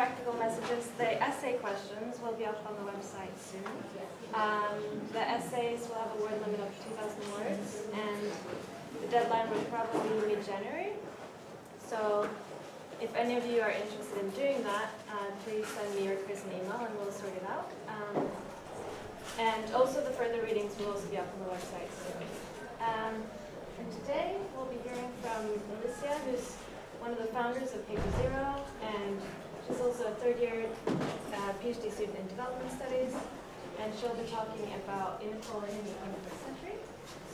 practical messages. The essay questions will be up on the website soon. The essays will have a word limit of 2,000 words, and the deadline will probably be mid-January. So if any of you are interested in doing that, please send me or Chris an email and we'll sort it out. And also the further readings will also be up on the website soon. And today we'll be hearing from Alicia, who's one of the founders of Paper Zero, and she's also a third-year PhD student in development studies, and she'll be talking about inequality in the 21st century.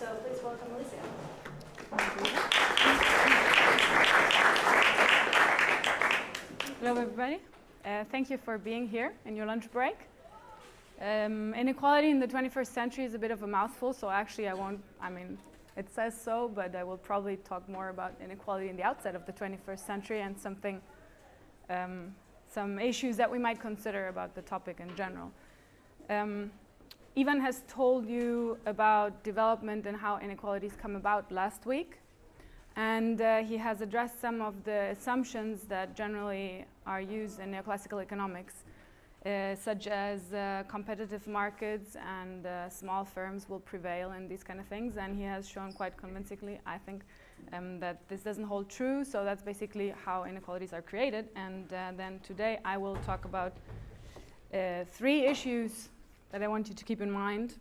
So please welcome Alicia. Hello, everybody. Thank you for being here in your lunch break. Inequality in the 21st century is a bit of a mouthful, so actually it says so, but I will probably talk more about inequality in the outset of the 21st century and some issues that we might consider about the topic in general. Ivan has told you about development and how inequalities come about last week. And he has addressed some of the assumptions that generally are used in neoclassical economics, such as competitive markets and small firms will prevail and these kind of things. And he has shown quite convincingly, I think, that this doesn't hold true. So that's basically how inequalities are created. And then today I will talk about 3 issues that I want you to keep in mind.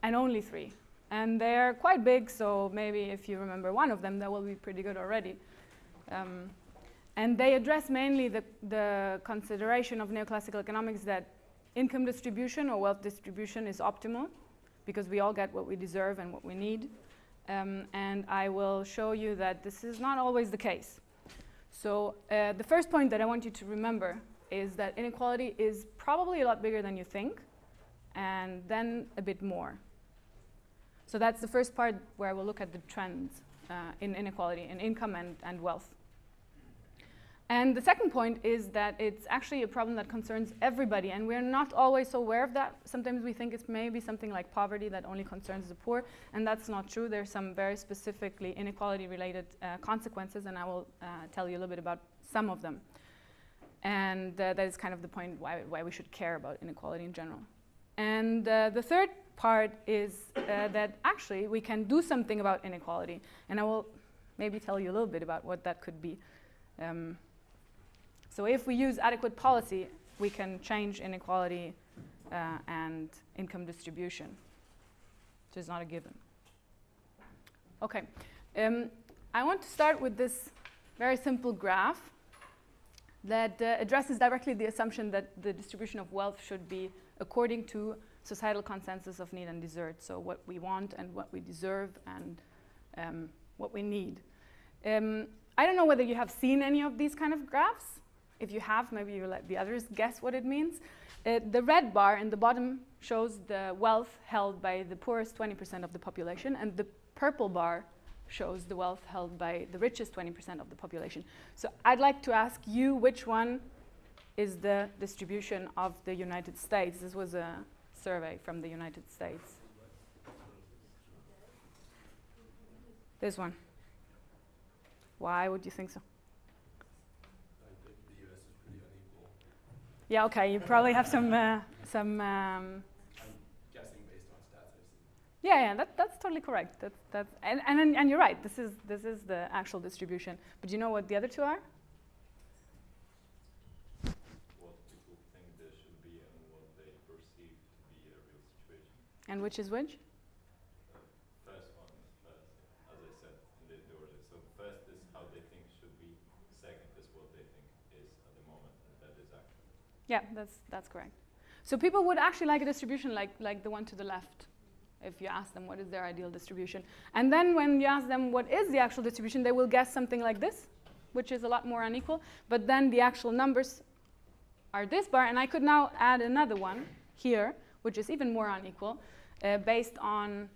And only 3. And they're quite big, so maybe if you remember one of them, that will be pretty good already. And they address mainly the consideration of neoclassical economics that income distribution or wealth distribution is optimal, because we all get what we deserve and what we need. And I will show you that this is not always the case. So the first point that I want you to remember is that inequality is probably a lot bigger than you think, and then a bit more. So that's the first part where I will look at the trends in inequality, in income and wealth. And the second point is that it's actually a problem that concerns everybody, and we're not always so aware of that. Sometimes we think it's maybe something like poverty that only concerns the poor, and that's not true. There's some very specifically inequality-related consequences, and I will tell you a little bit about some of them. And that is kind of the point why we should care about inequality in general. And the third part is that actually we can do something about inequality, and I will maybe tell you a little bit about what that could be. So if we use adequate policy, we can change inequality and income distribution, which is not a given. Okay, I want to start with this very simple graph that addresses directly the assumption that the distribution of wealth should be according to societal consensus of need and desert, so what we want and what we deserve and what we need. I don't know whether you have seen any of these kind of graphs. If you have, maybe you let the others guess what it means. The red bar in the bottom shows the wealth held by the poorest 20% of the population, and the purple bar shows the wealth held by the richest 20% of the population. So I'd like to ask you which one is the distribution of the United States. This was a survey from the United States. This one. Why would you think so? I think the US is pretty unequal. Yeah, okay, you probably have some I'm guessing based on stats I've seen. Yeah, that's totally correct. And you're right. This is the actual distribution. But do you know what the other 2 are? What people think there should be and what they perceive to be a real situation. And which is which? First one is first, as I said in the order. So first is how they think should be. Second is what they think is at the moment, and that is actually. Yeah, that's correct. So people would actually like a distribution like the one to the left, if you ask them what is their ideal distribution. And then when you ask them what is the actual distribution, they will guess something like this, which is a lot more unequal. But then the actual numbers are this bar, and I could now add another one here, which is even more unequal, based on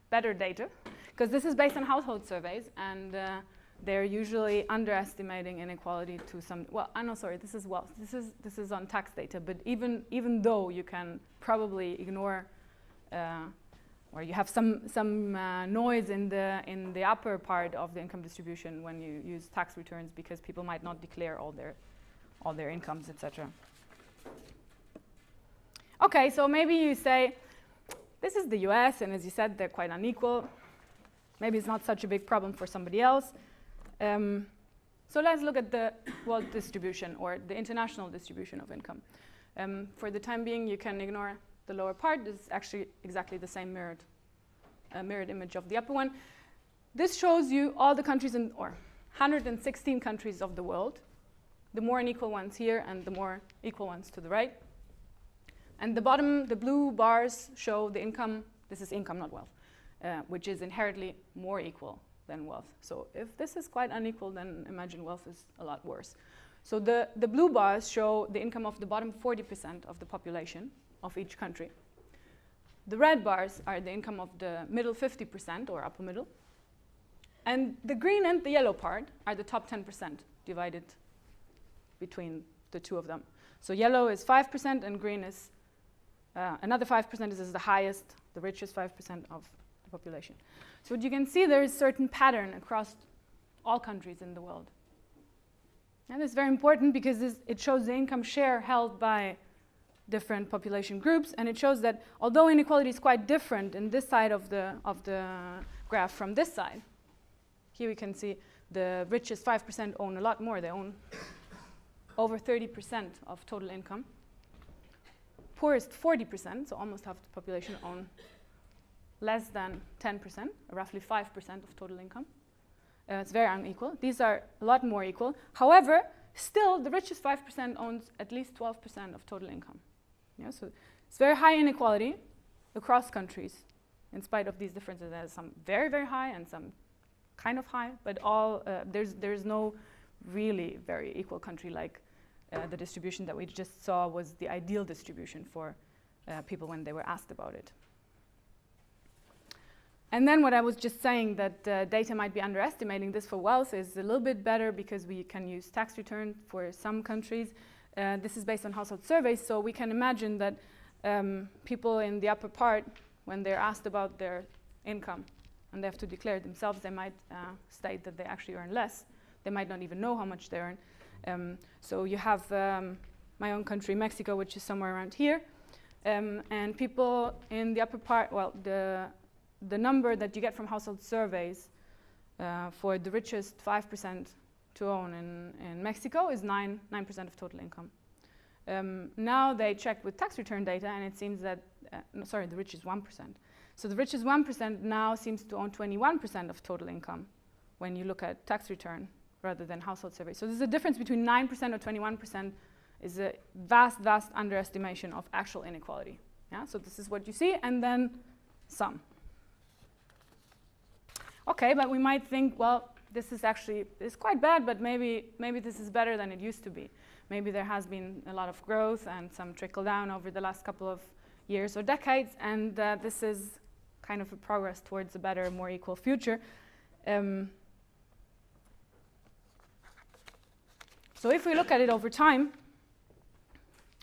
better data, because this is based on household surveys, and they're usually underestimating inequality to some. Well, I'm not sorry. This is wealth. This is on tax data. But even though you can probably ignore or you have some noise in the upper part of the income distribution when you use tax returns, because people might not declare all their incomes, etc. Okay, so maybe you say, this is the US, and as you said, they're quite unequal. Maybe it's not such a big problem for somebody else. So let's look at the world distribution, or the international distribution of income. For the time being, you can ignore the lower part. This is actually exactly the same mirrored image of the upper one. This shows you all the countries, or 116 countries of the world, the more unequal ones here and the more equal ones to the right. And the bottom, the blue bars show the income. This is income, not wealth, which is inherently more equal than wealth. So if this is quite unequal, then imagine wealth is a lot worse. So the blue bars show the income of the bottom 40% of the population of each country. The red bars are the income of the middle 50%, or upper middle. And the green and the yellow part are the top 10% divided between the two of them. So yellow is 5% and green is another 5%. Is the highest, the richest 5% of the population. So what you can see, there is a certain pattern across all countries in the world. And it's very important because it shows the income share held by different population groups, and it shows that although inequality is quite different in this side of the graph from this side, here we can see the richest 5% own a lot more. They own over 30% of total income. Poorest 40%, so almost half the population, own less than 10%, roughly 5% of total income. It's very unequal. These are a lot more equal. However, still the richest 5% owns at least 12% of total income. Yeah, so it's very high inequality across countries. In spite of these differences, there's some very, very high and some kind of high, but all there's no really very equal country like the distribution that we just saw was the ideal distribution for people when they were asked about it. And then what I was just saying, that data might be underestimating this for wealth, is a little bit better because we can use tax return for some countries. This is based on household surveys, so we can imagine that people in the upper part, when they're asked about their income and they have to declare it themselves, they might state that they actually earn less. They might not even know how much they earn. So you have my own country, Mexico, which is somewhere around here. And people in the upper part, well, the number that you get from household surveys for the richest 5% to own in Mexico is 9% of total income. Now they checked with tax return data, and it seems that, the richest 1%. So the richest 1% now seems to own 21% of total income when you look at tax return rather than household survey. So there's a difference between 9% or 21% is a vast, vast underestimation of actual inequality. Yeah? So this is what you see, and then some. Okay, but we might think, well, this is actually quite bad, but maybe this is better than it used to be. Maybe there has been a lot of growth and some trickle down over the last couple of years or decades, and this is kind of a progress towards a better, more equal future. So if we look at it over time,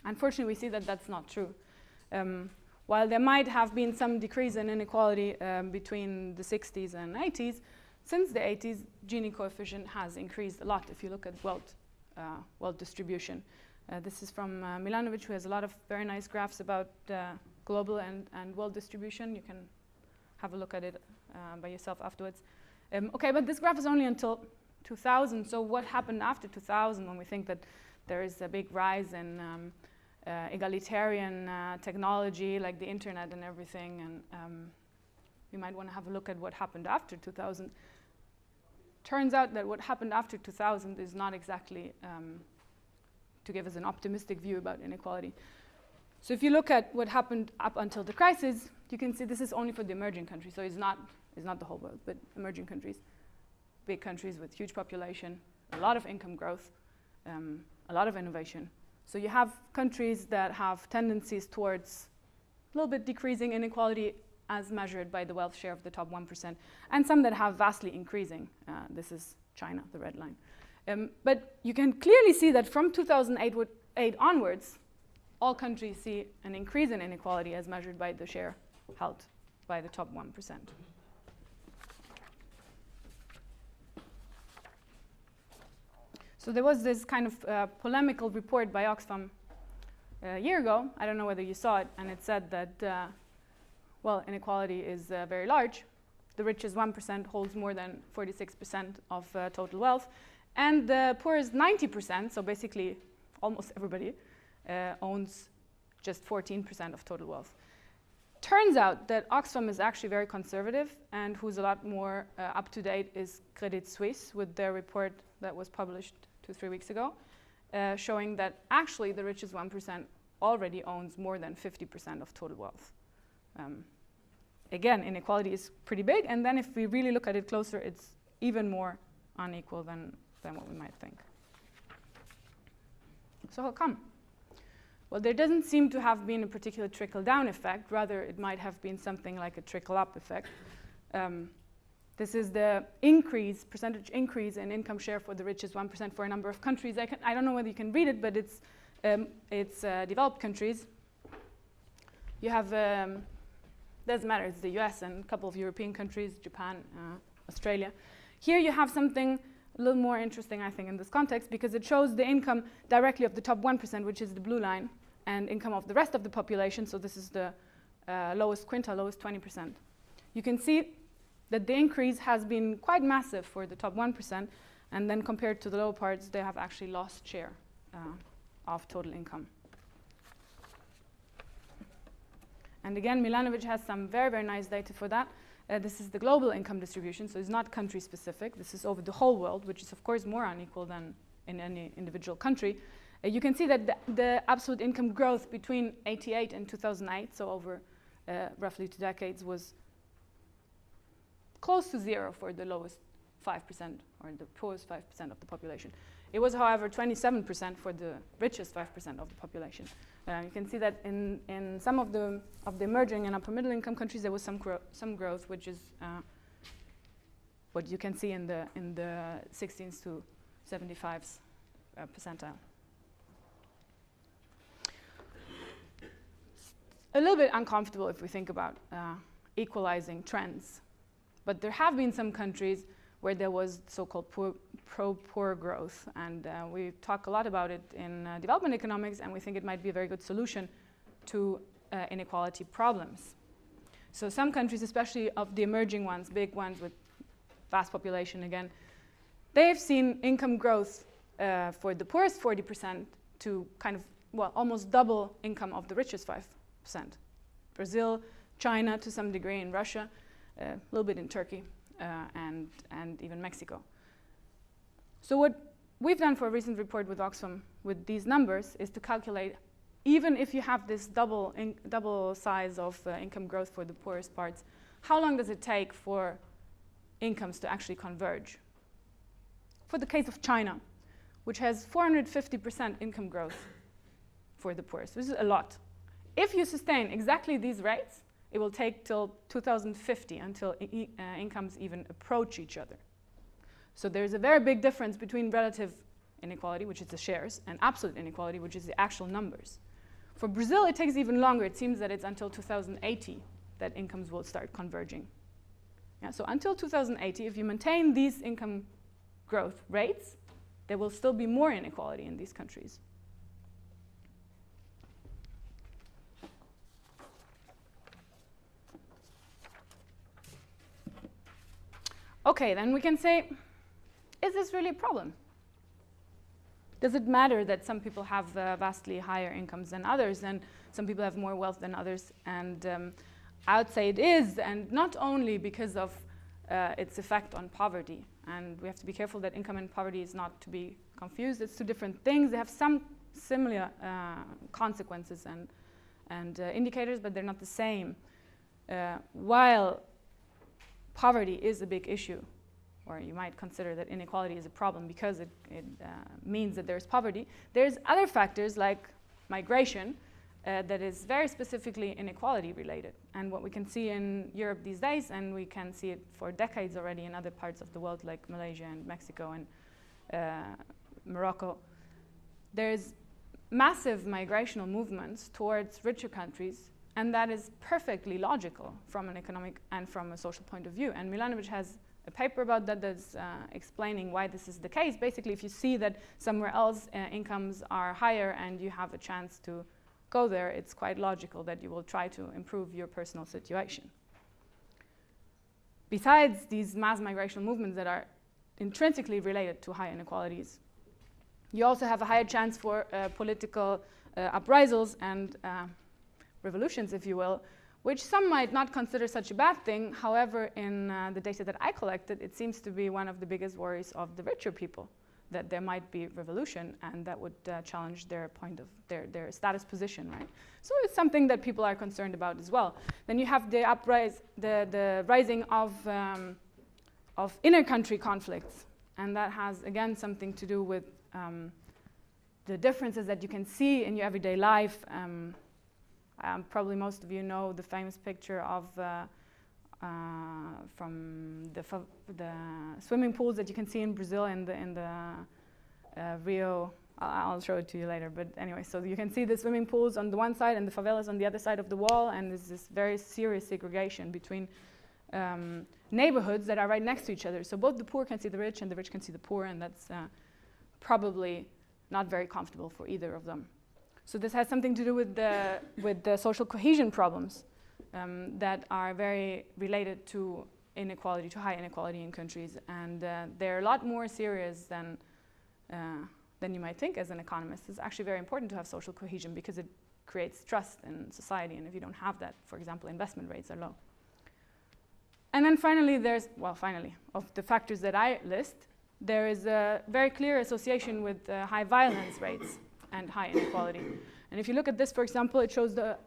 unfortunately we see that that's not true. While there might have been some decrease in inequality between the 60s and 80s, since the 80s, Gini coefficient has increased a lot if you look at wealth distribution. This is from Milanovic, who has a lot of very nice graphs about global and world distribution. You can have a look at it by yourself afterwards. Okay, but this graph is only until 2000, so what happened after 2000 when we think that there is a big rise in egalitarian technology like the internet and everything, and we might want to have a look at what happened after 2000. Turns out that what happened after 2000 is not exactly to give us an optimistic view about inequality. So if you look at what happened up until the crisis, you can see this is only for the emerging countries, so it's not the whole world, but emerging countries, big countries with huge population, a lot of income growth, a lot of innovation. So you have countries that have tendencies towards a little bit decreasing inequality as measured by the wealth share of the top 1%, and some that have vastly increasing. This is China, the red line. But you can clearly see that from 2008 onwards, all countries see an increase in inequality as measured by the share held by the top 1%. So there was this kind of polemical report by Oxfam a year ago. I don't know whether you saw it, and it said that, well, inequality is very large. The richest 1% holds more than 46% of total wealth, and the poorest 90%, so basically almost everybody, owns just 14% of total wealth. Turns out that Oxfam is actually very conservative, and who's a lot more up to date is Credit Suisse with their report that was published 2-3 weeks ago, showing that actually the richest 1% already owns more than 50% of total wealth. Again, inequality is pretty big, and then if we really look at it closer, it's even more unequal than what we might think. So how come? Well, there doesn't seem to have been a particular trickle-down effect. Rather, it might have been something like a trickle-up effect. This is the percentage increase in income share for the richest 1% for a number of countries. I don't know whether you can read it, but it's developed countries. You have, doesn't matter, it's the US and a couple of European countries, Japan, Australia. Here you have something a little more interesting, I think, in this context, because it shows the income directly of the top 1%, which is the blue line, and income of the rest of the population. So this is the lowest quintile, lowest 20%. You can see that the increase has been quite massive for the top 1%, and then compared to the lower parts, they have actually lost share of total income. And again, Milanovic has some very, very nice data for that. This is the global income distribution, so it's not country specific. This is over the whole world, which is of course more unequal than in any individual country. You can see that the absolute income growth between 1988 and 2008, so over roughly 2 decades, was close to zero for the lowest 5% or the poorest 5% of the population. It was, however, 27% for the richest 5% of the population. You can see that in some of the emerging and upper middle income countries there was some growth, which is what you can see in the 16th to 75th percentile. A little bit uncomfortable if we think about equalizing trends, but there have been some countries where there was so-called pro-poor growth, and we talk a lot about it in development economics, and we think it might be a very good solution to inequality problems. So some countries, especially of the emerging ones, big ones with vast population again, they've seen income growth for the poorest 40% to kind of, well, almost double income of the richest 5%. Brazil, China to some degree, in Russia, a little bit in Turkey, and even Mexico. So what we've done for a recent report with Oxfam with these numbers is to calculate, even if you have this double size of income growth for the poorest parts, how long does it take for incomes to actually converge? For the case of China, which has 450% income growth for the poorest, this is a lot. If you sustain exactly these rates, it will take till 2050 until incomes even approach each other. So there's a very big difference between relative inequality, which is the shares, and absolute inequality, which is the actual numbers. For Brazil, it takes even longer. It seems that it's until 2080 that incomes will start converging. Yeah, so until 2080, if you maintain these income growth rates, there will still be more inequality in these countries. Okay, then we can say, is this really a problem? Does it matter that some people have vastly higher incomes than others, and some people have more wealth than others? And I would say it is, and not only because of its effect on poverty. And we have to be careful that income and poverty is not to be confused. It's two different things. They have some similar consequences and indicators, but they're not the same. While poverty is a big issue, or you might consider that inequality is a problem because it means that there's poverty, there's other factors like migration that is very specifically inequality related. And what we can see in Europe these days, and we can see it for decades already in other parts of the world like Malaysia and Mexico and Morocco, there's massive migrational movements towards richer countries And that is perfectly logical from an economic and from a social point of view. And Milanovic has a paper about that that's explaining why this is the case. Basically, if you see that somewhere else incomes are higher and you have a chance to go there, it's quite logical that you will try to improve your personal situation. Besides these mass migrational movements that are intrinsically related to high inequalities, you also have a higher chance for political uprisals and revolutions, if you will, which some might not consider such a bad thing. However, in the data that I collected, it seems to be one of the biggest worries of the richer people, that there might be revolution and that would challenge their point of their status position, right? So it's something that people are concerned about as well. Then you have the the rising of inner country conflicts, and that has again something to do with the differences that you can see in your everyday life. Probably most of you know the famous picture of from the swimming pools that you can see in Brazil in the Rio. I'll show it to you later. But anyway, so you can see the swimming pools on the one side and the favelas on the other side of the wall, and there's this very serious segregation between neighborhoods that are right next to each other. So both the poor can see the rich and the rich can see the poor, and that's probably not very comfortable for either of them. So this has something to do with the social cohesion problems that are very related to inequality, to high inequality in countries, and they're a lot more serious than you might think as an economist. It's actually very important to have social cohesion because it creates trust in society, and if you don't have that, for example, investment rates are low. And then finally, of the factors that I list, there is a very clear association with high violence rates and high inequality. And if you look at this, for example, it shows the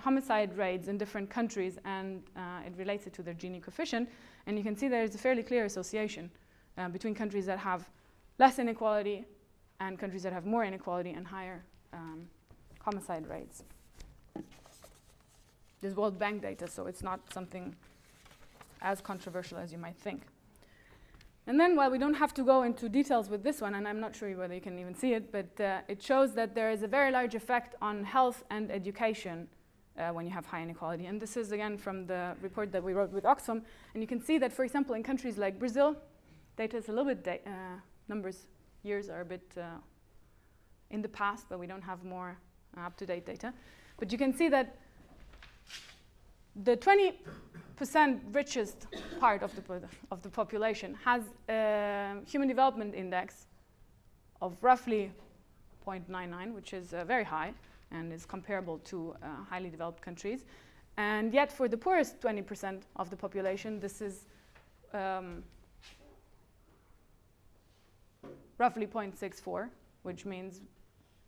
homicide rates in different countries, and it relates it to their Gini coefficient. And you can see there is a fairly clear association between countries that have less inequality and countries that have more inequality and higher homicide rates. This is World Bank data, so it's not something as controversial as you might think. And then, well, we don't have to go into details with this one, and I'm not sure whether you can even see it, but it shows that there is a very large effect on health and education when you have high inequality. And this is, again, from the report that we wrote with Oxfam. And you can see that, for example, in countries like Brazil, data is a little bit, years are a bit in the past, but we don't have more up-to-date data. But you can see that the 20% richest part of the population has a human development index of roughly 0.99, which is very high and is comparable to highly developed countries. And yet for the poorest 20% of the population, this is roughly 0.64, which means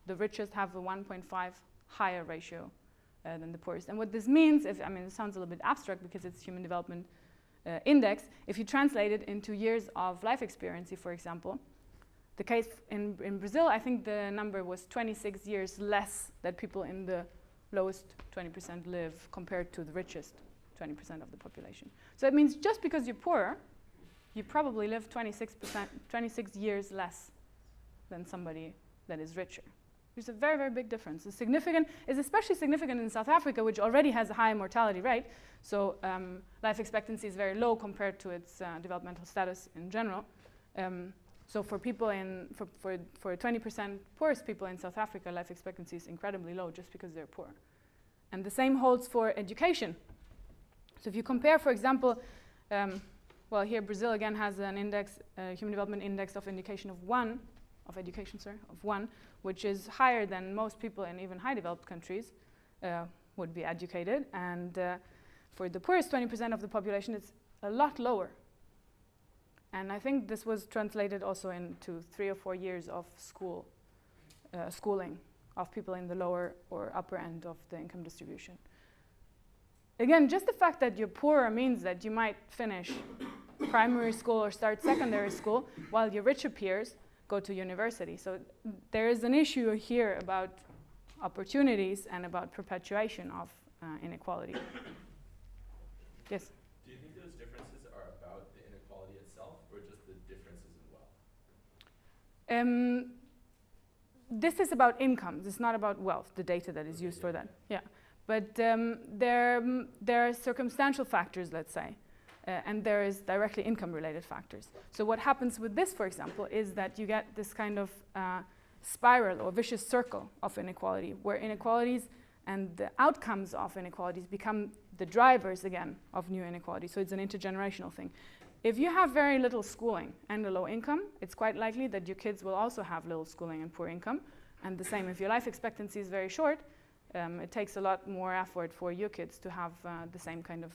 the richest have a 1.5 higher ratio than the poorest. And what this means, it sounds a little bit abstract because it's human development index. If you translate it into years of life experience, for example, the case in Brazil, I think the number was 26 years less that people in the lowest 20% live compared to the richest 20% of the population. So it means just because you're poor, you probably live 26 years less than somebody that is richer. There's a very, very big difference. It's significant. It's especially significant in South Africa, which already has a high mortality rate. So life expectancy is very low compared to its developmental status in general. So for people for 20% poorest people in South Africa, life expectancy is incredibly low just because they're poor. And the same holds for education. So if you compare, for example, well, here Brazil again has an index, human development index of education of 1, which is higher than most people in even high developed countries would be educated. And for the poorest 20% of the population, it's a lot lower. And I think this was translated also into 3 or 4 years of schooling of people in the lower or upper end of the income distribution. Again, just the fact that you're poorer means that you might finish primary school or start secondary school while your richer peers go to university. So there is an issue here about opportunities and about perpetuation of inequality. Yes? Do you think those differences are about the inequality itself or just the differences in wealth? This is about incomes. It's not about wealth, the data that is used for that. Yeah. But there are circumstantial factors, let's say, and there is directly income-related factors. So what happens with this, for example, is that you get this kind of spiral or vicious circle of inequality, where inequalities and the outcomes of inequalities become the drivers, again, of new inequality. So it's an intergenerational thing. If you have very little schooling and a low income, it's quite likely that your kids will also have little schooling and poor income. And the same, if your life expectancy is very short, it takes a lot more effort for your kids to have the same kind of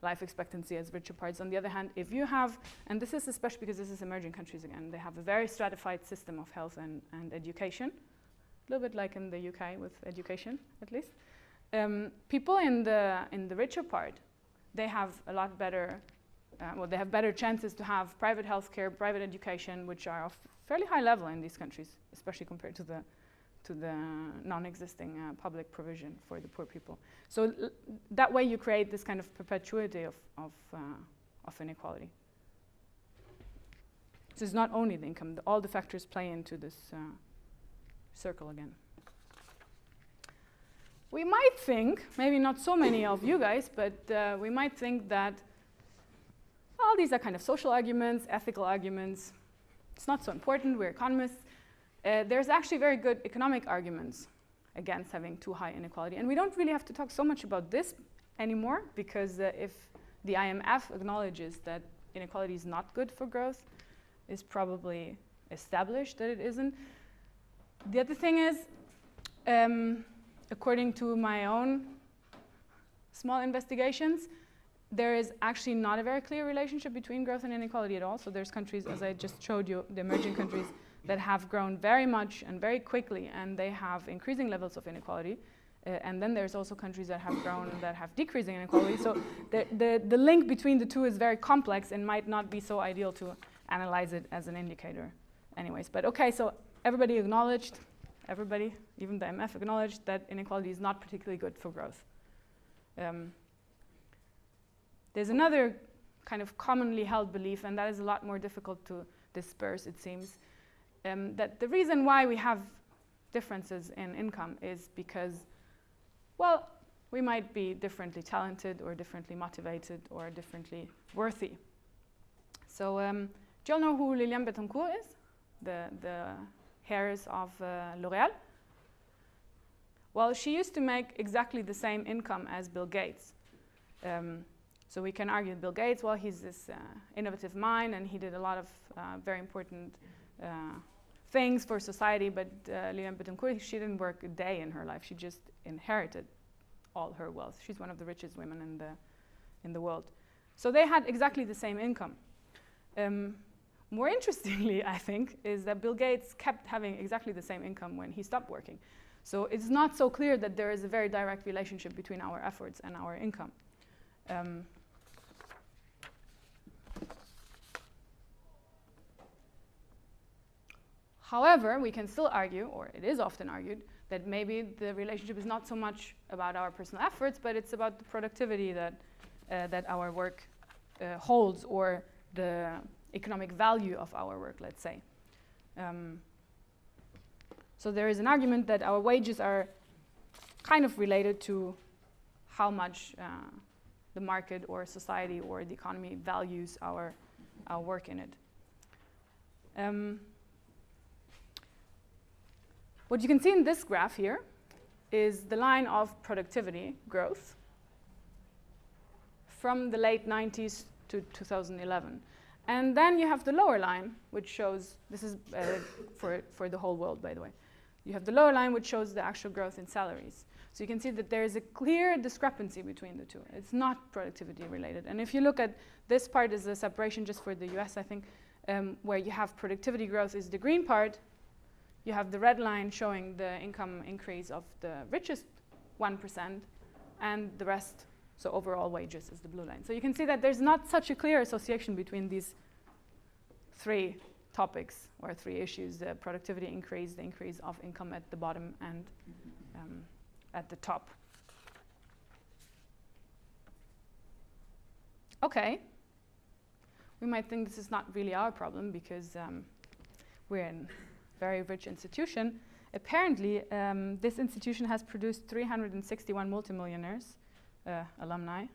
life expectancy as richer parts. On the other hand, if you have, and this is especially because this is emerging countries again, they have a very stratified system of health and education, a little bit like in the UK with education, at least. People in the richer part, they have a lot better, they have better chances to have private healthcare, private education, which are of fairly high level in these countries, especially compared to the non-existing public provision for the poor people. So that way you create this kind of perpetuity of inequality. So it's not only the income, all the factors play into this circle again. We might think, maybe not so many of you guys, but we might think that, well, these are kind of social arguments, ethical arguments. It's not so important, we're economists. There's actually very good economic arguments against having too high inequality. And we don't really have to talk so much about this anymore, because if the IMF acknowledges that inequality is not good for growth, it's probably established that it isn't. The other thing is, according to my own small investigations, there is actually not a very clear relationship between growth and inequality at all. So there's countries, as I just showed you, the emerging countries, that have grown very much and very quickly, and they have increasing levels of inequality. And then there's also countries that have grown that have decreasing inequality. So the link between the two is very complex and might not be so ideal to analyze it as an indicator anyways. But okay, so everybody acknowledged, everybody, even the IMF acknowledged that inequality is not particularly good for growth. There's another kind of commonly held belief, and that is a lot more difficult to disperse, it seems, that the reason why we have differences in income is because, well, we might be differently talented or differently motivated or differently worthy. So do you all know who Liliane Bettencourt is? The heiress of L'Oréal? Well, she used to make exactly the same income as Bill Gates. So we can argue Bill Gates, well, he's this innovative mind and he did a lot of very important things for society, but Liliane Bettencourt, she didn't work a day in her life. She just inherited all her wealth. She's one of the richest women in the world. So they had exactly the same income. More interestingly, I think, is that Bill Gates kept having exactly the same income when he stopped working. So it's not so clear that there is a very direct relationship between our efforts and our income. However, we can still argue, or it is often argued, that maybe the relationship is not so much about our personal efforts, but it's about the productivity that our work holds, or the economic value of our work, let's say. So there is an argument that our wages are kind of related to how much the market or society or the economy values our work in it. What you can see in this graph here is the line of productivity growth from the late 90s to 2011. And then you have the lower line, which shows, this is for the whole world, by the way. You have the lower line, which shows the actual growth in salaries. So you can see that there is a clear discrepancy between the two. It's not productivity related. And if you look at this part is the separation just for the US, I think, where you have productivity growth is the green part. You have the red line showing the income increase of the richest 1%, and the rest, so overall wages, is the blue line. So you can see that there's not such a clear association between these three topics or three issues: the productivity increase, the increase of income at the bottom, and at the top. Okay. We might think this is not really our problem because we're in a very rich institution. apparently, this institution has produced 361 multimillionaires, alumni.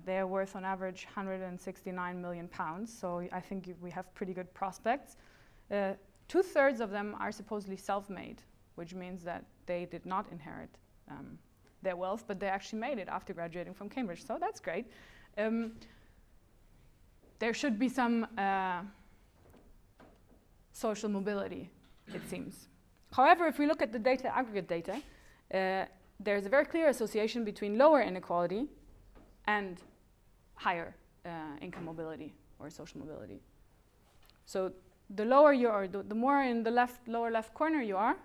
They're worth on average 169 million pounds, so I think we have pretty good prospects. 2/3 of them are supposedly self-made, which means that they did not inherit their wealth, but they actually made it after graduating from Cambridge, so that's great. There should be some social mobility, it seems. However, if we look at the data, aggregate data, there's a very clear association between lower inequality and higher income mobility or social mobility. So the lower you are, the more in the lower left corner you are,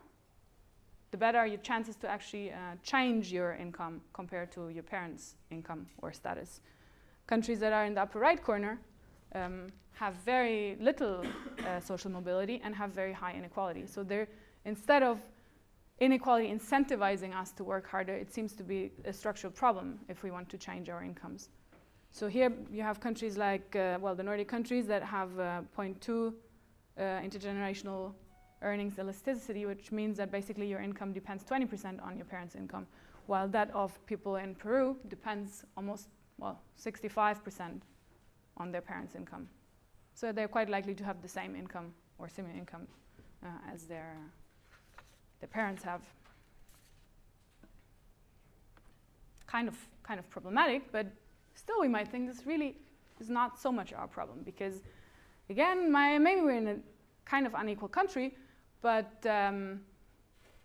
the better are your chances to actually change your income compared to your parents' income or status. Countries that are in the upper right corner have very little social mobility and have very high inequality. So they're, instead of inequality incentivizing us to work harder, it seems to be a structural problem if we want to change our incomes. So here you have countries like, well, the Nordic countries that have 0.2 intergenerational earnings elasticity, which means that basically your income depends 20% on your parents' income, while that of people in Peru depends almost, well, 65% on their parents' income. So they're quite likely to have the same income or similar income as their parents have. Kind of problematic, but still we might think this really is not so much our problem, because again, maybe we're in a kind of unequal country, but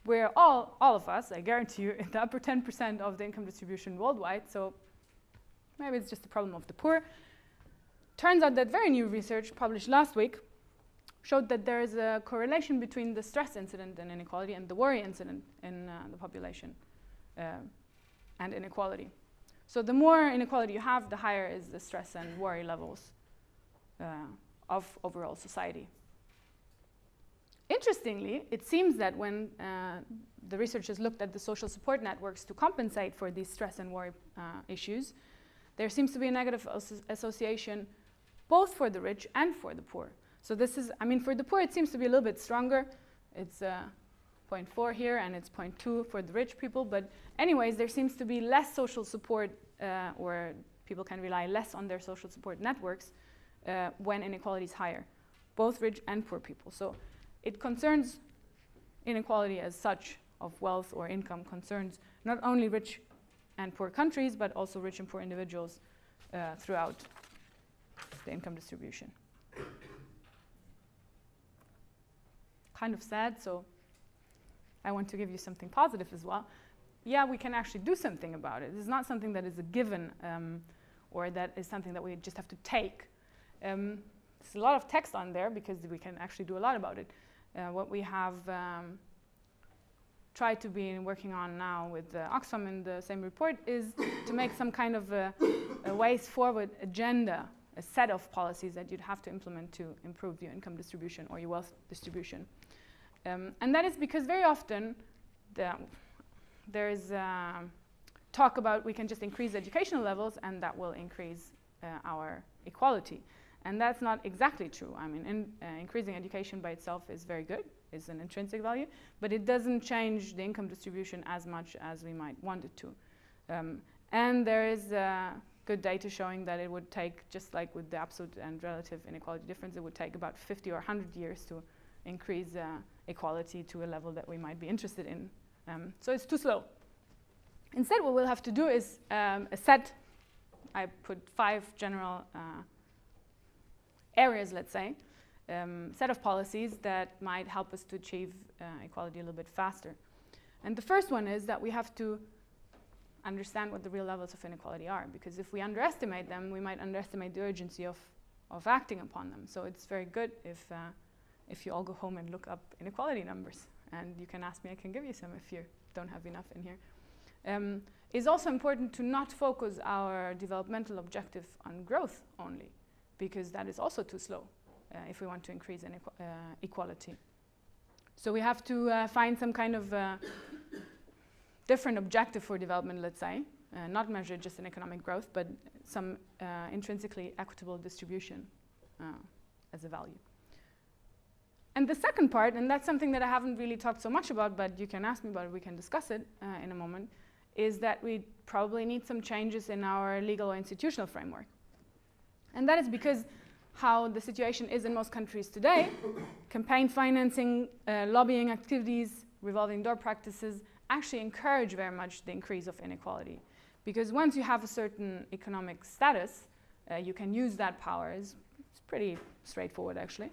we're all of us, I guarantee you, in the upper 10% of the income distribution worldwide, so maybe it's just a problem of the poor. Turns out that very new research published last week showed that there is a correlation between the stress incident in inequality and the worry incident in the population and inequality. So the more inequality you have, the higher is the stress and worry levels of overall society. Interestingly, it seems that when the researchers looked at the social support networks to compensate for these stress and worry issues, there seems to be a negative association both for the rich and for the poor. So this is, I mean, for the poor it seems to be a little bit stronger. It's 0.4 here and it's 0.2 for the rich people, but anyways, there seems to be less social support or people can rely less on their social support networks when inequality is higher, both rich and poor people. So it concerns inequality as such of wealth or income concerns not only rich and poor countries, but also rich and poor individuals throughout the income distribution. Kind of sad, so I want to give you something positive as well. Yeah, we can actually do something about it. It's not something that is a given or that is something that we just have to take. There's a lot of text on there because we can actually do a lot about it. What we have tried to be working on now with Oxfam in the same report is to make some kind of a ways forward agenda, a set of policies that you'd have to implement to improve your income distribution or your wealth distribution. And that is because very often there is talk about we can just increase educational levels and that will increase our equality. And that's not exactly true. I mean, increasing education by itself is very good, is an intrinsic value, but it doesn't change the income distribution as much as we might want it to. And there is good data showing that it would take, just like with the absolute and relative inequality difference, it would take about 50 or 100 years to increase equality to a level that we might be interested in. So it's too slow. Instead, what we'll have to do is a set, I put 5 general areas, let's say, set of policies that might help us to achieve equality a little bit faster. And the first one is that we have to understand what the real levels of inequality are, because if we underestimate them, we might underestimate the urgency of acting upon them. So it's very good if you all go home and look up inequality numbers, and you can ask me, I can give you some if you don't have enough in here. It's also important to not focus our developmental objective on growth only, because that is also too slow if we want to increase equality. So we have to find some kind of different objective for development, let's say, not measure just in economic growth, but some intrinsically equitable distribution as a value. And the second part, and that's something that I haven't really talked so much about, but you can ask me about it, we can discuss it in a moment, is that we probably need some changes in our legal or institutional framework. And that is because how the situation is in most countries today, campaign financing, lobbying activities, revolving door practices actually encourage very much the increase of inequality. Because once you have a certain economic status, you can use that power. It's pretty straightforward, actually.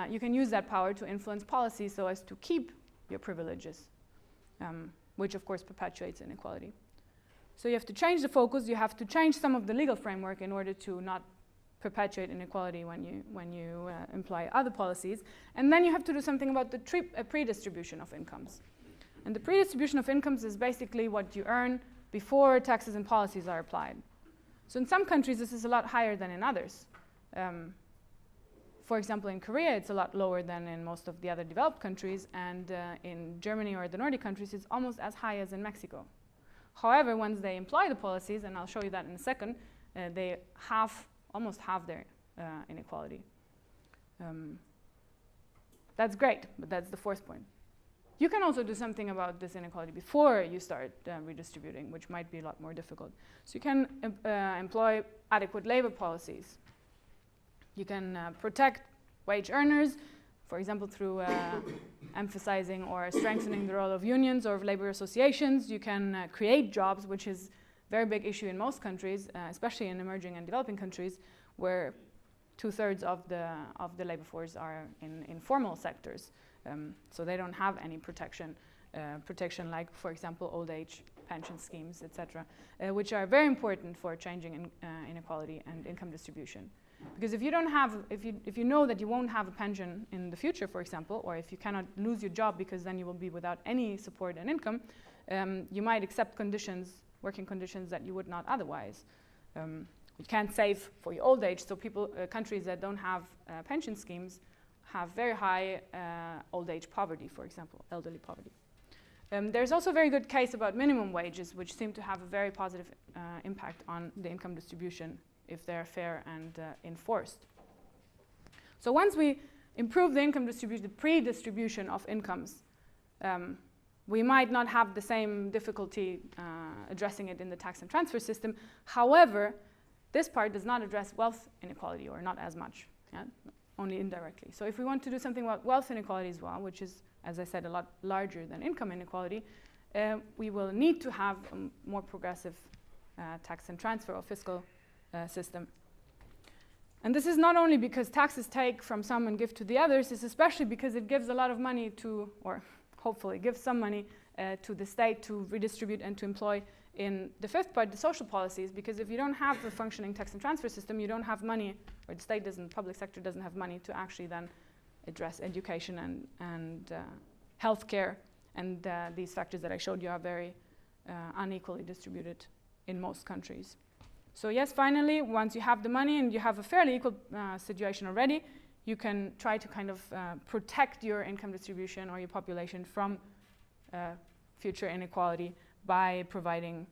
You can use that power to influence policy so as to keep your privileges, which of course perpetuates inequality. So you have to change the focus, you have to change some of the legal framework in order to not perpetuate inequality when you employ other policies. And then you have to do something about the pre-distribution of incomes. And the pre-distribution of incomes is basically what you earn before taxes and policies are applied. So in some countries this is a lot higher than in others. For example, in Korea it's a lot lower than in most of the other developed countries, and in Germany or the Nordic countries it's almost as high as in Mexico. However, once they employ the policies, and I'll show you that in a second, they almost halve their inequality. That's great, but that's the fourth point. You can also do something about this inequality before you start redistributing, which might be a lot more difficult. So you can employ adequate labor policies. You can protect wage earners, for example, through emphasizing or strengthening the role of unions or of labor associations. You can create jobs, which is a very big issue in most countries, especially in emerging and developing countries, where 2/3 of the labor force are in informal sectors. So they don't have any protection like, for example, old age pension schemes, etc., which are very important for changing inequality and income distribution. Because if you don't have, if you know that you won't have a pension in the future, for example, or if you cannot lose your job because then you will be without any support and income, you might accept conditions, working conditions that you would not otherwise. You can't save for your old age, so countries that don't have pension schemes have very high old age poverty, for example, elderly poverty. There's also a very good case about minimum wages, which seem to have a very positive impact on the income distribution if they're fair and enforced. So once we improve the income distribution, the pre-distribution of incomes, we might not have the same difficulty addressing it in the tax and transfer system. However, this part does not address wealth inequality, or not as much, only indirectly. So if we want to do something about wealth inequality as well, which is, as I said, a lot larger than income inequality, we will need to have a more progressive tax and transfer or fiscal system. And this is not only because taxes take from some and give to the others, it's especially because it gives a lot of money to, or hopefully gives some money to the state to redistribute and to employ in the fifth part, the social policies, because if you don't have a functioning tax and transfer system, you don't have money, or the state doesn't, public sector doesn't have money to actually then address education and healthcare, and these factors that I showed you are very unequally distributed in most countries. So yes, finally, once you have the money and you have a fairly equal situation already, you can try to kind of protect your income distribution or your population from future inequality by providing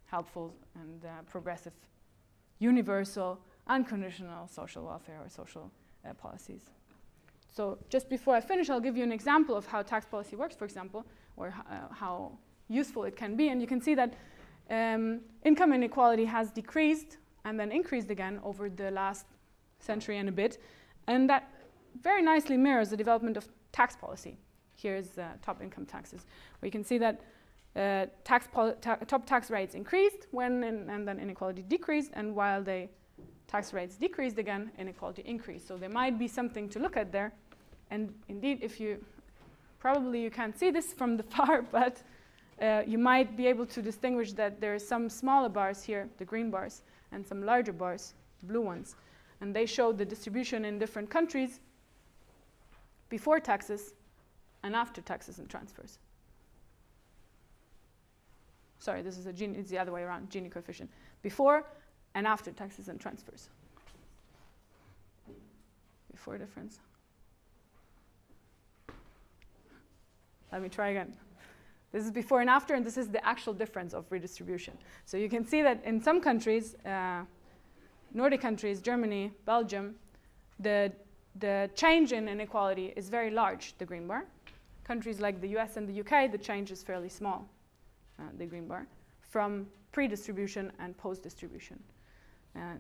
helpful and progressive, universal, unconditional social welfare or social policies. So just before I finish, I'll give you an example of how tax policy works, for example, or how useful it can be. And you can see that income inequality has decreased and then increased again over the last century and a bit. And that very nicely mirrors the development of tax policy. Here's top income taxes, where you can see that top tax rates increased and then inequality decreased, and while the tax rates decreased again, inequality increased. So there might be something to look at there. And indeed, if you can't see this from the far, but you might be able to distinguish that there are some smaller bars here, the green bars, and some larger bars, the blue ones. And they show the distribution in different countries before taxes and after taxes and transfers. Sorry, this is it's the other way around, Gini coefficient. Before and after taxes and transfers. Before difference. Let me try again. This is before and after, and this is the actual difference of redistribution. So you can see that in some countries, Nordic countries, Germany, Belgium, the the change in inequality is very large, the green bar. Countries like the US and the UK, the change is fairly small, the green bar, from pre-distribution and post-distribution.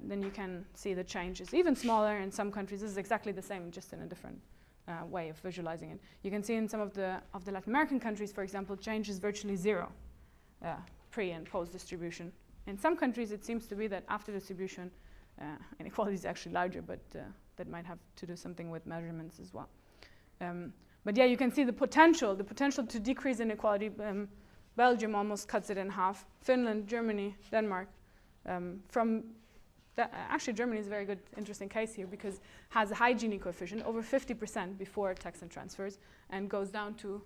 Then you can see the change is even smaller in some countries. This is exactly the same, just in a different way of visualizing it. You can see in some of the Latin American countries, for example, change is virtually zero, pre- and post-distribution. In some countries, it seems to be that after distribution, inequality is actually larger, but that might have to do something with measurements as well. But yeah, you can see the potential to decrease inequality. Belgium almost cuts it in half. Finland, Germany, Denmark. Actually, Germany is a very good, interesting case here because it has a high Gini coefficient, over 50% before tax and transfers, and goes down to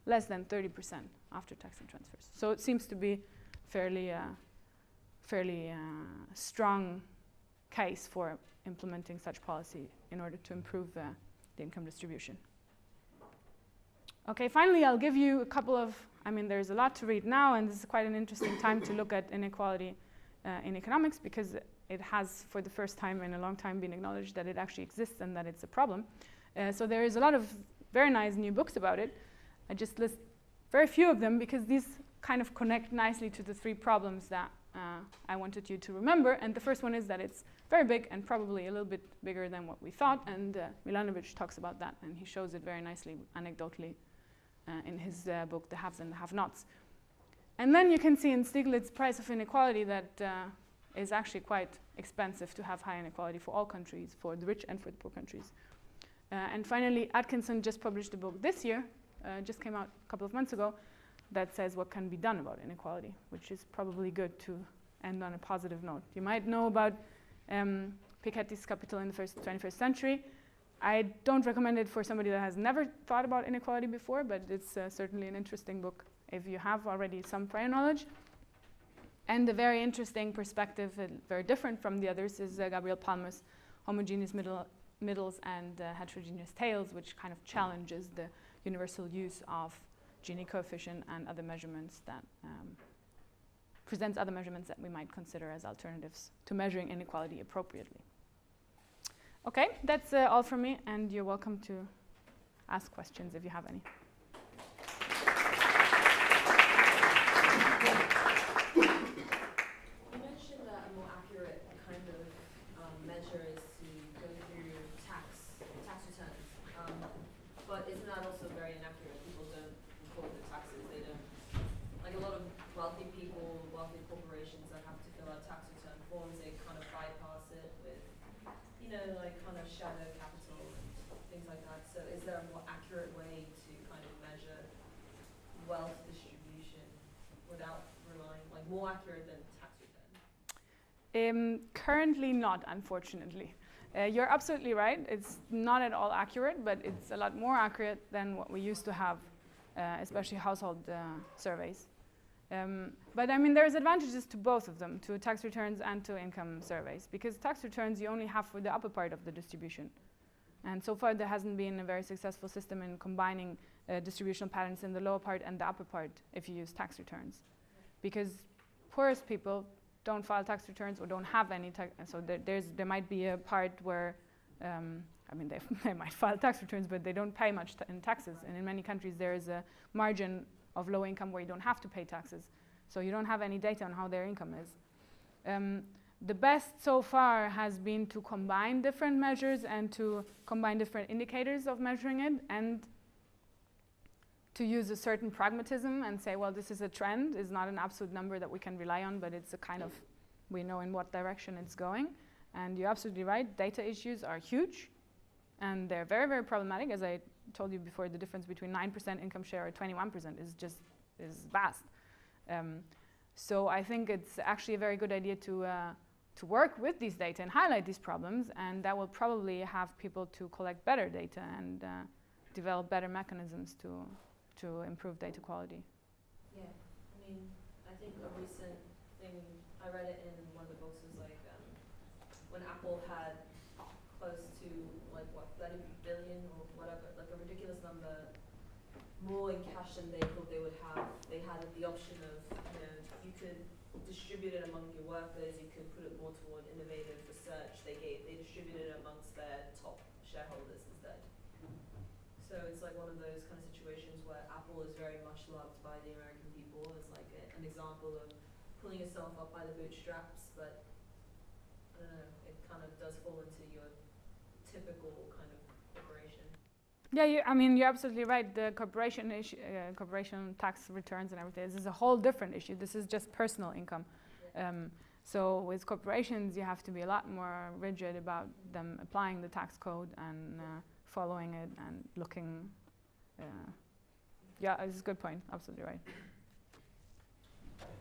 less than 30% after tax and transfers. So it seems to be fairly strong case for implementing such policy in order to improve the income distribution. Okay, finally, I'll give you a couple of, there's a lot to read now, and this is quite an interesting time to look at inequality in economics because it has, for the first time in a long time, been acknowledged that it actually exists and that it's a problem. So there is a lot of very nice new books about it. I just list very few of them because these kind of connect nicely to the three problems that I wanted you to remember. And the first one is that it's very big and probably a little bit bigger than what we thought. And Milanovic talks about that, and he shows it very nicely anecdotally in his book, The Haves and the Have-Nots. And then you can see in Stiglitz's Price of Inequality that is actually quite expensive to have high inequality for all countries, for the rich and for the poor countries. And finally, Atkinson just published a book this year, just came out a couple of months ago, that says what can be done about inequality, which is probably good to end on a positive note. You might know about Piketty's Capital in the 21st century. I don't recommend it for somebody that has never thought about inequality before, but it's certainly an interesting book if you have already some prior knowledge. And a very interesting perspective, very different from the others, is Gabriel Palmer's Homogeneous Middles and Heterogeneous Tails, which kind of challenges the universal use of Gini coefficient and other measurements that presents other measurements that we might consider as alternatives to measuring inequality appropriately. Okay, that's all from me, and you're welcome to ask questions if you have any. You mentioned that a more accurate kind of measure is to go through tax returns, but isn't that also very inaccurate? People don't report the taxes. They don't, like a lot of wealthy people, wealthy corporations that have to fill out tax return forms, they kind of bypass it with, like kind of shadow capital and things like that. So is there a more accurate way to kind of measure wealth distribution without relying, like more accurate than tax return? Currently not, unfortunately. You're absolutely right. It's not at all accurate, but it's a lot more accurate than what we used to have, especially household surveys. But there's advantages to both of them, to tax returns and to income surveys, because tax returns you only have for the upper part of the distribution. And so far there hasn't been a very successful system in combining distributional patterns in the lower part and the upper part if you use tax returns. Because poorest people don't file tax returns or don't have any tax, so there might be a part where, they might file tax returns, but they don't pay much in taxes. And in many countries there is a margin of low income where you don't have to pay taxes. So you don't have any data on how their income is. The best so far has been to combine different measures and to combine different indicators of measuring it, and to use a certain pragmatism and say, well, this is a trend. It's not an absolute number that we can rely on, but it's a kind of, we know in what direction it's going. And you're absolutely right, data issues are huge, and they're very, very problematic. As I told you before, the difference between 9% income share or 21% is vast. So I think it's actually a very good idea to work with these data and highlight these problems, and that will probably have people to collect better data and develop better mechanisms to improve data quality. Yeah, I think a recent thing, I read it in one of the books, was like when Apple had close to 30 billion or whatever, like a ridiculous number, more in cash than they thought they would have. They had the option of, you could distribute it among your workers, you could put it more toward innovative research. They distributed it amongst their top shareholders instead. So it's like one of those kind of situations where Apple is very much loved by the American people. It's like an example of pulling yourself up by the bootstraps, but I don't know, it kind of does fall into your typical kind of corporation. Yeah, I mean, you're absolutely right. The corporation issue, corporation tax returns and everything, this is a whole different issue. This is just personal income. Yeah. So with corporations, you have to be a lot more rigid about them applying the tax code and following it and looking. Yeah, it's a good point. Absolutely right.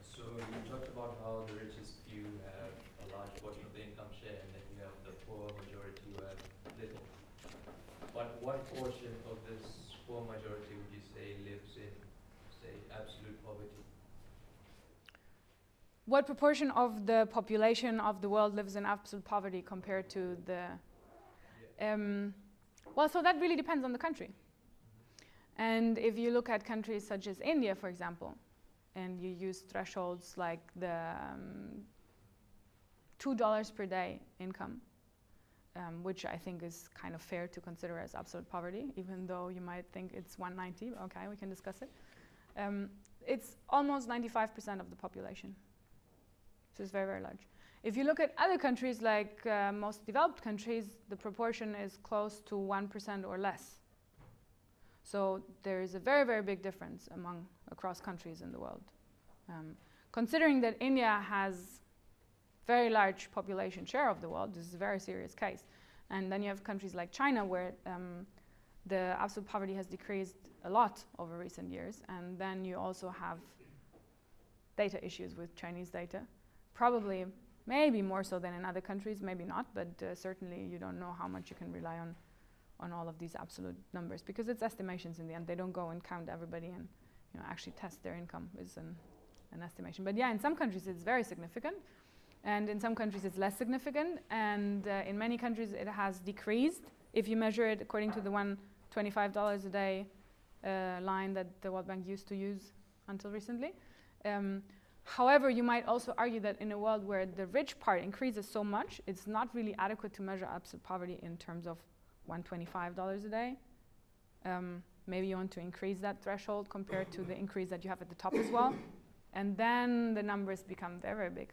So you talked about how the richest few have a large portion of the income share, and then you have the poor majority who have little. But what portion of this poor majority would you say lives in, say, absolute poverty? What proportion of the population of the world lives in absolute poverty compared to the... well, so that really depends on the country. And if you look at countries such as India, for example, and you use thresholds like the $2 per day income, which I think is kind of fair to consider as absolute poverty, even though you might think it's 190. Okay, we can discuss it. It's almost 95% of the population. So it's very, very large. If you look at other countries, like most developed countries, the proportion is close to 1% or less. So there is a very, very big difference across countries in the world. Considering that India has very large population share of the world, this is a very serious case. And then you have countries like China, where the absolute poverty has decreased a lot over recent years. And then you also have data issues with Chinese data. Probably, maybe more so than in other countries, maybe not, but certainly you don't know how much you can rely on all of these absolute numbers, because it's estimations in the end. They don't go and count everybody and actually test their income is an estimation. But yeah, in some countries it's very significant, and in some countries it's less significant, and in many countries it has decreased if you measure it according to the $125 a day line that the World Bank used to use until recently. However, you might also argue that in a world where the rich part increases so much, it's not really adequate to measure absolute poverty in terms of $125 a day. Maybe you want to increase that threshold compared to the increase that you have at the top as well. And then the numbers become very, very big.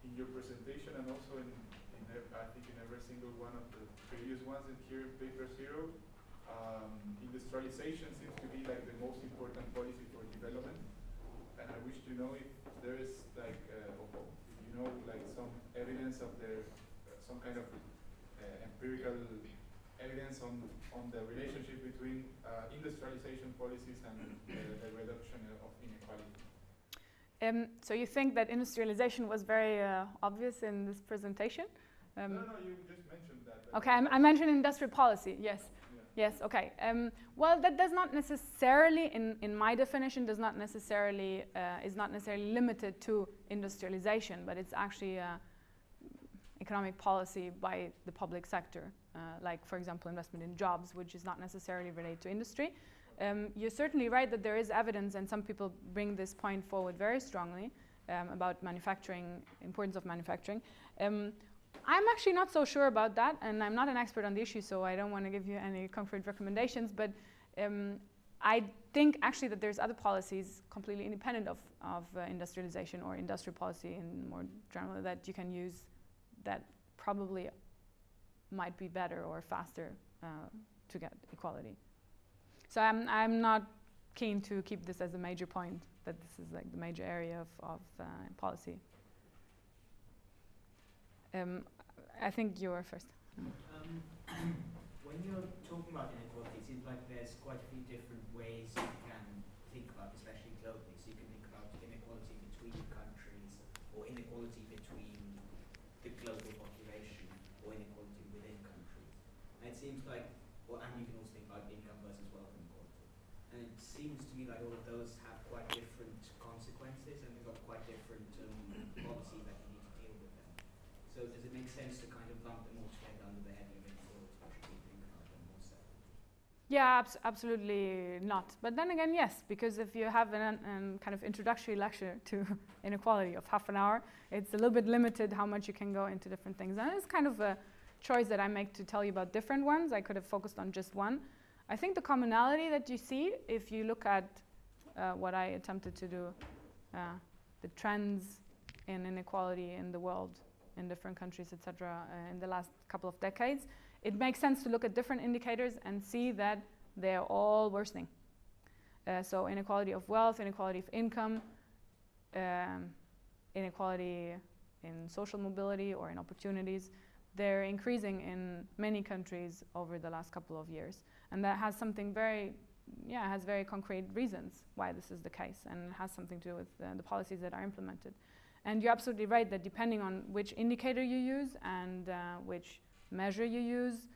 In your presentation, and also I think in every single one of the previous ones in here, paper 0, industrialization seems to be like the most important policy for development. And I wish to know if there is like, like some evidence of some kind of empirical evidence on the relationship between industrialization policies and the reduction of inequality. So you think that industrialization was very obvious in this presentation? No, you just mentioned that. Okay, I mentioned industrial policy, yes. Yeah. Yes, okay. Well, that does not necessarily, in my definition, is not necessarily limited to industrialization, but it's actually economic policy by the public sector, like, for example, investment in jobs, which is not necessarily related to industry. You're certainly right that there is evidence, and some people bring this point forward very strongly about manufacturing, importance of manufacturing. I'm actually not so sure about that, and I'm not an expert on the issue, so I don't want to give you any concrete recommendations, but I think actually that there's other policies completely independent of industrialization or industrial policy in more general that you can use that probably might be better or faster to get equality. So I'm not keen to keep this as a major point, that this is like the major area of policy. I think you were first. When you're talking about inequality, it seems like there's quite a few different ways you can think about, especially globally. So you can think about inequality between countries, or inequality between the global population, or inequality within countries. And it seems like, and you can also think about income versus wealth inequality. And it seems to me like all of those have quite different consequences, and they've got quite different policies that you need to deal with them. So does it make sense to kind of lump them all together under the heading of inequality, or should we think about them more separately? Yeah, absolutely not. But then again, yes, because if you have an kind of introductory lecture to inequality of half an hour, it's a little bit limited how much you can go into different things. And it's kind of a choice that I make to tell you about different ones. I could have focused on just one. I think the commonality that you see, if you look at what I attempted to do, the trends in inequality in the world, in different countries, etc., in the last couple of decades, it makes sense to look at different indicators and see that they're all worsening. So inequality of wealth, inequality of income, inequality in social mobility or in opportunities, they're increasing in many countries over the last couple of years. And that has something has very concrete reasons why this is the case, and it has something to do with the policies that are implemented. And you're absolutely right that depending on which indicator you use and which measure you use,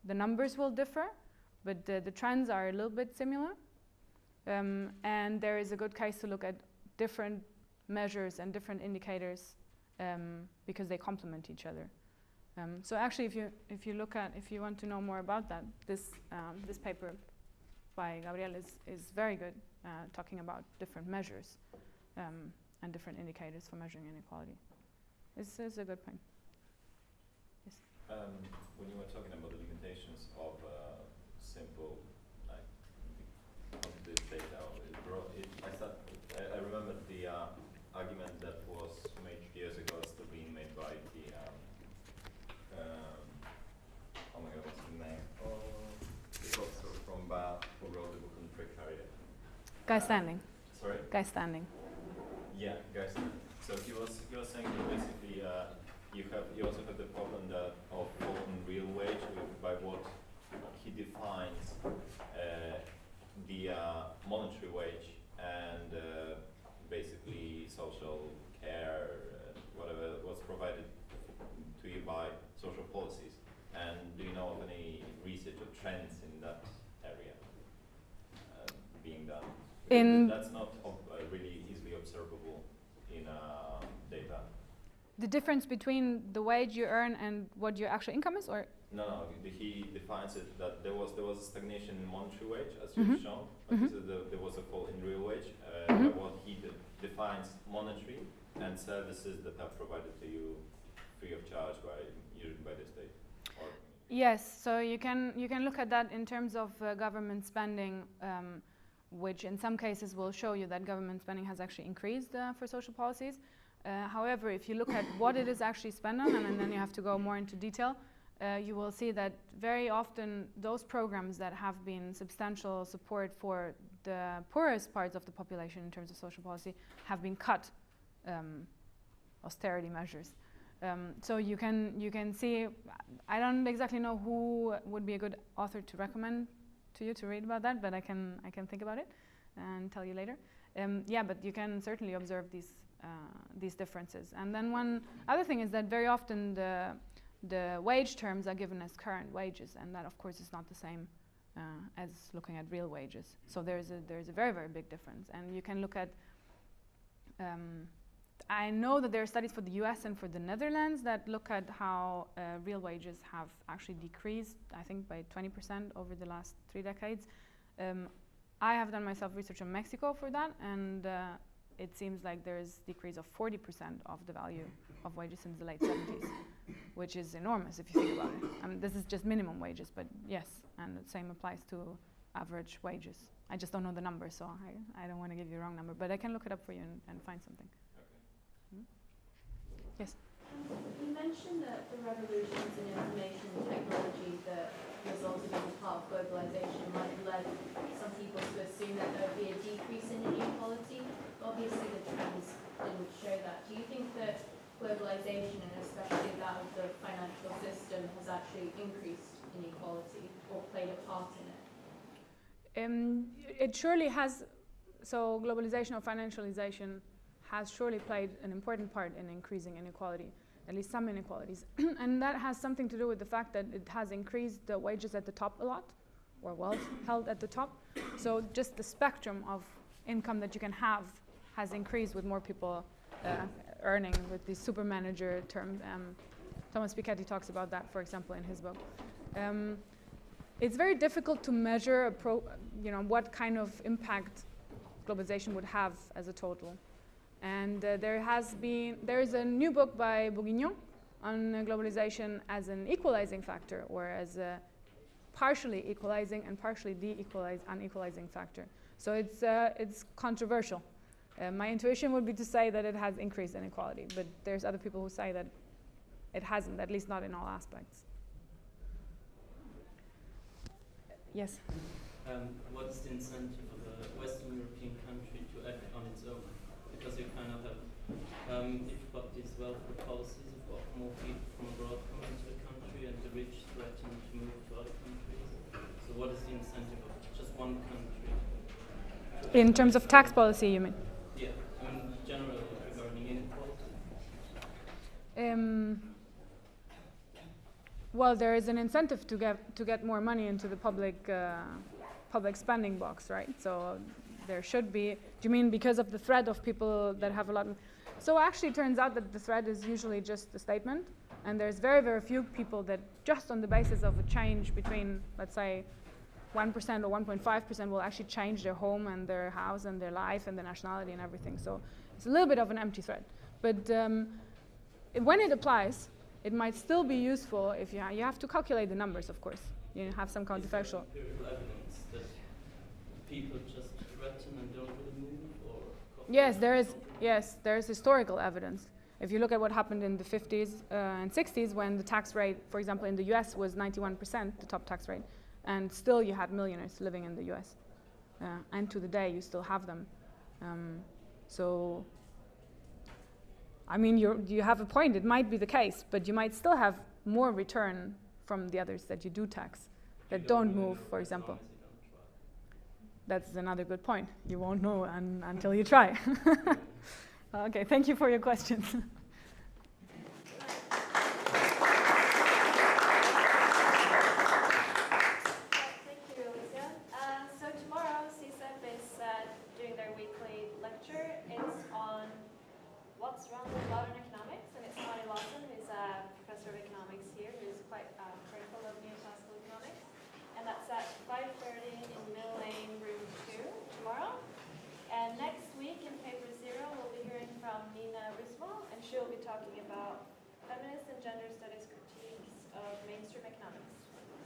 the numbers will differ, but the trends are a little bit similar. And there is a good case to look at different measures and different indicators because they complement each other. So actually, if you want to know more about that, this paper by Gabriel is very good, talking about different measures and different indicators for measuring inequality. This is a good point. Yes. When you were talking about the limitations of simple, like, this data, I remember the argument that was made years ago, still being made by the oh my God, what's his name? The professor from Bath who wrote the book on precariat. Guy Standing. Sorry? Guy Standing. Yeah, Guy Standing. So he was saying that basically you also have the problem that of fall in real wage by what he defines the monetary wage and basically social care, whatever was provided to you by social policies. And do you know of any research or trends in that area being done? Because that's not really easily observable in data. The difference between the wage you earn and what your actual income is, or? No, he defines it that there was a stagnation in monetary wage, as you've shown, but he said there was a fall in real wage, by what he defines monetary and services that are provided to you free of charge usually by the state. Yes, so you can look at that in terms of government spending, which in some cases will show you that government spending has actually increased for social policies. However, if you look at what it is actually spent on, and then you have to go more into detail, you will see that very often those programs that have been substantial support for the poorest parts of the population in terms of social policy have been cut, austerity measures. So you can see, I don't exactly know who would be a good author to recommend to you to read about that, but I can think about it and tell you later. Yeah, but you can certainly observe these differences. And then one other thing is that very often the wage terms are given as current wages, and that of course is not the same as looking at real wages. So there's a very, very big difference. And you can look at I know that there are studies for the US and for the Netherlands that look at how real wages have actually decreased, I think by 20% over the last 3 decades. I have done myself research on Mexico for that, and it seems like there's decrease of 40% of the value of wages since the late 70s, which is enormous if you think about it. I mean, this is just minimum wages, but yes, and the same applies to average wages. I just don't know the number, so I don't want to give you a wrong number, but I can look it up for you and find something. Yes? You mentioned that the revolutions in information technology that resulted as a part of globalization might have led some people to assume that there would be a decrease in inequality. Obviously, the trends didn't show that. Do you think that globalization, and especially that of the financial system, has actually increased inequality or played a part in it? It surely has. So globalization or financialization has surely played an important part in increasing inequality, at least some inequalities. And that has something to do with the fact that it has increased the wages at the top a lot, or wealth held at the top. So just the spectrum of income that you can have has increased with more people earning, with the super manager term. Thomas Piketty talks about that, for example, in his book. it's very difficult to measure what kind of impact globalization would have as a total. And there is a new book by Bourguignon on globalization as an equalizing factor, or as a partially equalizing and partially unequalizing factor. So it's controversial. My intuition would be to say that it has increased inequality, but there's other people who say that it hasn't, at least not in all aspects. Yes? What's the incentive of a Western European country to act on its own? Because you kind of have, if you've got these welfare policies, you've got more people from abroad coming into the country and the rich threatening to move to other countries. So what is the incentive of just one country? In terms of tax policy, you mean? Yeah, I mean generally regarding inequality. Well, there is an incentive to get more money into the public spending box, right? So there should be. Do you mean because of the threat of people that have a lot? So actually, it turns out that the threat is usually just a statement, and there's very, very few people that just on the basis of a change between, let's say, 1% or 1.5% will actually change their home and their house and their life and their nationality and everything. So it's a little bit of an empty threat. But when it applies, it might still be useful if you have to calculate the numbers, of course. You have some counterfactual. Is there empirical evidence that people just threaten and don't really move, or? Yes, there is. Yes, there is historical evidence. If you look at what happened in the 50s and 60s, when the tax rate, for example, in the US was 91%, the top tax rate, and still you had millionaires living in the US. And to the day, you still have them. So, I mean, you have a point. It might be the case, but you might still have more return from the others that you do tax, that don't move, for example. That's another good point. You won't know until you try. Okay, thank you for your questions. So tomorrow, CSEP is doing their weekly lecture. It's on what's wrong with modern economics, and it's Connie Lawson, who's a professor of economics here, who's quite critical of neoclassical economics. And that's at 5:30 in Mill Lane, room 2 tomorrow. And next week in Paper Zero, we'll be hearing from Nina Rismal, and she'll be talking about feminist and gender studies critiques of mainstream economics.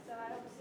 So I hope to